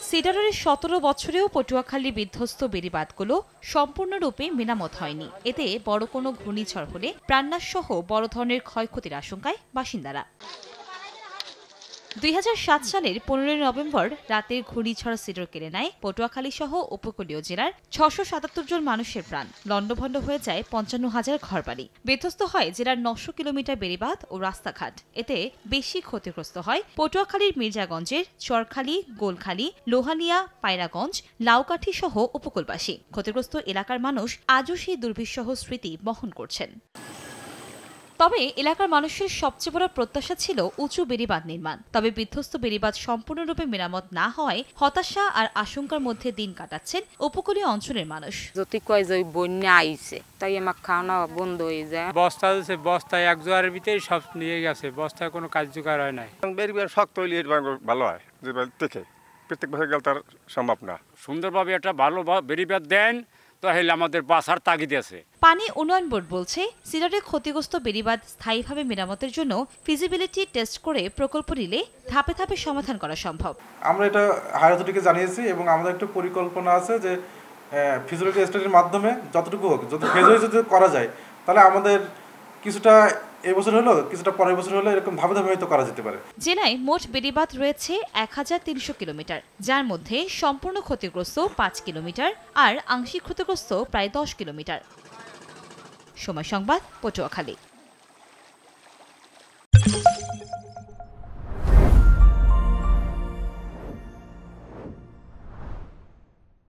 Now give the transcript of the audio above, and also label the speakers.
Speaker 1: সিডারের ১৭ বছরেও পটুয়াখালী বিধ্বস্ত বেড়িবাঁধগুলো সম্পূর্ণরূপে মেরামত হয়নি। এতে বড় কোনো ঘূর্ণিঝড় হলে প্রাণনাশ সহ বড় ধরনের ক্ষয়ক্ষতির আশঙ্কায় বাসিন্দারা। ২০০৭ সালের ১৫ নভেম্বর রাতের ঘূর্ণিঝড় সিডর কেড়ে নেয় পটুয়াখালী সহ উপকূলীয় জেলার ৬৭৭ জন মানুষের প্রাণ। লণ্ডভণ্ড হয়ে যায় ৫৫,০০০ ঘরবাড়ি। বিধ্বস্ত হয় জেলার ৯০০ কিলোমিটার বেড়িবাঁধ ও রাস্তাঘাট। এতে বেশি ক্ষতিগ্রস্ত হয় পটুয়াখালীর মির্জাগঞ্জের চরখালী, গোলখালী, লোহানিয়া, পায়রাগঞ্জ, লাউকাঠি সহ উপকূলবাসী। ক্ষতিগ্রস্ত এলাকার মানুষ আজও সেই দুর্বিষহ স্মৃতি বহন করছেন। তবে এলাকার মানুষের সবচেয়ে বড় প্রত্যাশা ছিল উঁচু বেড়িবাঁধ নির্মাণ। তবে বিধ্বস্ত বেড়িবাঁধ সম্পূর্ণরূপে মেরামত না হওয়ায় হতাশা আর আশঙ্কার মধ্যে দিন কাটাচ্ছেন উপকূলীয় অঞ্চলের মানুষ।
Speaker 2: যদি কয় যে বন্যা আইছে তাই আমার খাওয়া বন্ধ হয়ে যায়।
Speaker 3: বস্তায় এক জোয়ারের ভিতরে সব নিয়ে গেছে, বস্তায় কোনো কার্যকর হয় নাই।
Speaker 4: বেড়িবাঁধ শক্ত হইলে ভালো হয়, যে দেখে প্রত্যেক বছর গেলে তার সম্ভব না।
Speaker 3: সুন্দরভাবে একটা ভালো বেড়িবাঁধ দেন তাহলে আমাদের বাঁচার তাগিদ আছে।
Speaker 1: পানি উন্নয়ন বোর্ড বলছে, সিডারে ক্ষতিগ্রস্ত বেড়িবাঁধ স্থায়ীভাবে মেরামতের জন্য ফিজিবিলিটি টেস্ট করে প্রকল্প নিলে ধাপে ধাপে সমাধান করা সম্ভব।
Speaker 5: আমরা এটা হায়ার অথরিটিকে জানিয়েছি এবং আমাদের একটা পরিকল্পনা আছে যে ফিজিবিলিটি টেস্টের মাধ্যমে যতটুকু হোক, যদি ফেজে যদি করা যায় তাহলে আমাদের কিছুটা এবছর হলো, কিছুটা পরের বছর হলো, এরকম ধাপে ধাপে হয়তো করা যেতে পারে।
Speaker 1: জেলায় মোট বেড়িবাঁধ রয়েছে ১৩০০ কিলোমিটার, যার মধ্যে সম্পূর্ণ ক্ষতিগ্রস্ত ৫ কিলোমিটার আর আংশিক ক্ষতিগ্রস্ত প্রায় ১০ কিলোমিটার। সময় সংবাদ, পটুয়াখালী।